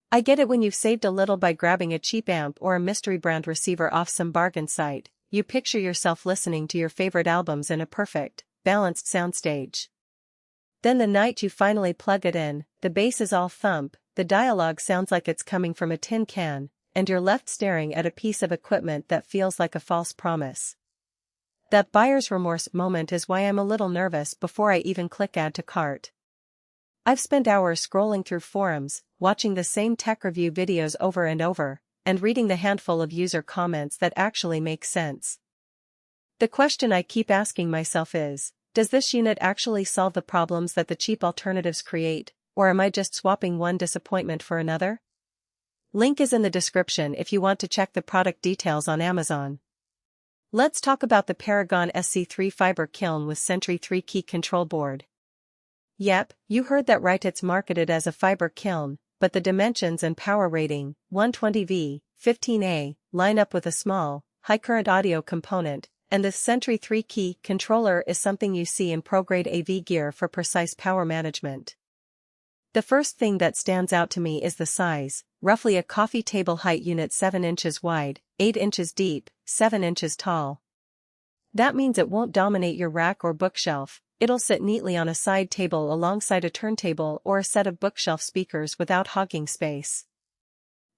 I get it when you've saved a little by grabbing a cheap amp or a mystery brand receiver off some bargain site. You picture yourself listening to your favorite albums in a perfect, balanced soundstage. Then the night you finally plug it in, the bass is all thump, the dialogue sounds like it's coming from a tin can, and you're left staring at a piece of equipment that feels like a false promise. That buyer's remorse moment is why I'm a little nervous before I even click add to cart. I've spent hours scrolling through forums, watching the same tech review videos over and over, and reading the handful of user comments that actually make sense. The question I keep asking myself is, does this unit actually solve the problems that the cheap alternatives create, or am I just swapping one disappointment for another? Link is in the description if you want to check the product details on Amazon. Let's talk about the Paragon SC3 fiber kiln with Sentry 3-key control board. Yep, you heard that right, it's marketed as a fiber kiln, but the dimensions and power rating, 120V, 15A, line up with a small, high-current audio component, and this Sentry 3-key controller is something you see in pro-grade AV gear for precise power management. The first thing that stands out to me is the size, roughly a coffee table height unit, 7 inches wide, 8 inches deep, 7 inches tall. That means it won't dominate your rack or bookshelf. It'll sit neatly on a side table alongside a turntable or a set of bookshelf speakers without hogging space.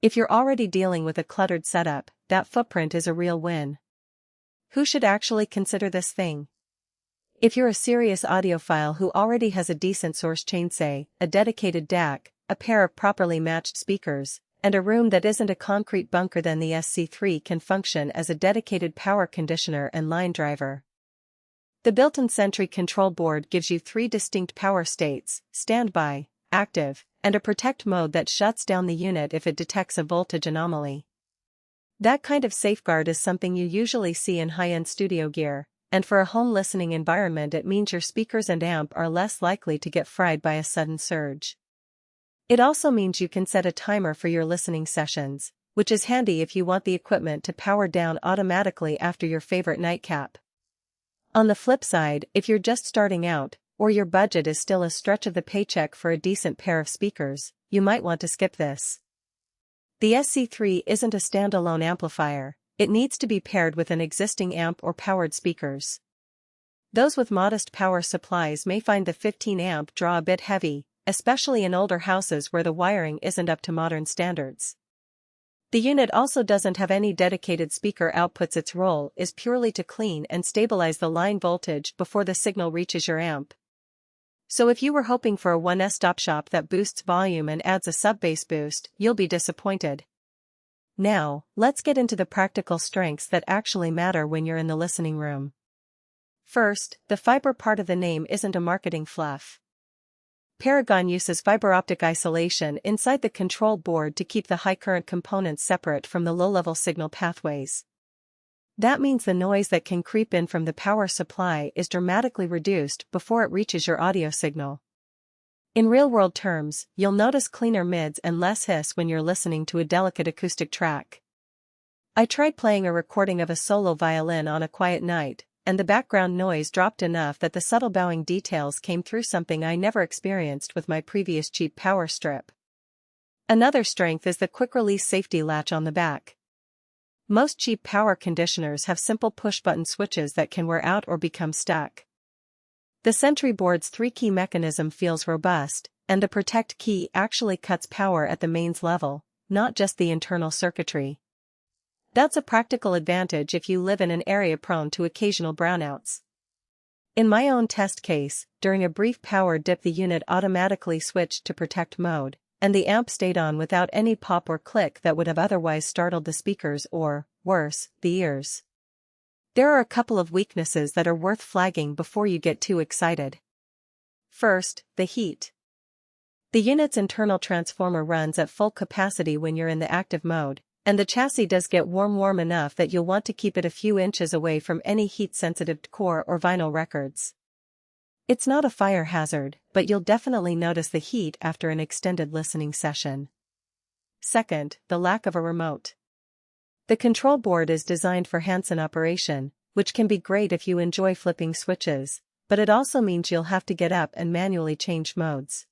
If you're already dealing with a cluttered setup, that footprint is a real win. Who should actually consider this thing? If you're a serious audiophile who already has a decent source chain, say, a dedicated DAC, a pair of properly matched speakers, and a room that isn't a concrete bunker, then the SC3 can function as a dedicated power conditioner and line driver. The built-in Sentry control board gives you 3 distinct power states: standby, active, and a protect mode that shuts down the unit if it detects a voltage anomaly. That kind of safeguard is something you usually see in high-end studio gear, and for a home listening environment it means your speakers and amp are less likely to get fried by a sudden surge. It also means you can set a timer for your listening sessions, which is handy if you want the equipment to power down automatically after your favorite nightcap. On the flip side, if you're just starting out, or your budget is still a stretch of the paycheck for a decent pair of speakers, you might want to skip this. The SC3 isn't a standalone amplifier, it needs to be paired with an existing amp or powered speakers. Those with modest power supplies may find the 15 amp draw a bit heavy, especially in older houses where the wiring isn't up to modern standards. The unit also doesn't have any dedicated speaker outputs. Its role is purely to clean and stabilize the line voltage before the signal reaches your amp. So if you were hoping for a one-stop shop that boosts volume and adds a sub-bass boost, you'll be disappointed. Now, let's get into the practical strengths that actually matter when you're in the listening room. First, the fiber part of the name isn't a marketing fluff. Paragon uses fiber optic isolation inside the control board to keep the high-current components separate from the low-level signal pathways. That means the noise that can creep in from the power supply is dramatically reduced before it reaches your audio signal. In real-world terms, you'll notice cleaner mids and less hiss when you're listening to a delicate acoustic track. I tried playing a recording of a solo violin on a quiet night, and the background noise dropped enough that the subtle bowing details came through, something I never experienced with my previous cheap power strip. Another strength is the quick-release safety latch on the back. Most cheap power conditioners have simple push-button switches that can wear out or become stuck. The Sentry board's 3-key mechanism feels robust, and the protect key actually cuts power at the mains level, not just the internal circuitry. That's a practical advantage if you live in an area prone to occasional brownouts. In my own test case, during a brief power dip the unit automatically switched to protect mode, and the amp stayed on without any pop or click that would have otherwise startled the speakers or, worse, the ears. There are a couple of weaknesses that are worth flagging before you get too excited. First, the heat. The unit's internal transformer runs at full capacity when you're in the active mode, and the chassis does get warm enough that you'll want to keep it a few inches away from any heat-sensitive core or vinyl records. It's not a fire hazard, but you'll definitely notice the heat after an extended listening session. Second, the lack of a remote. The control board is designed for hands-on operation, which can be great if you enjoy flipping switches, but it also means you'll have to get up and manually change modes.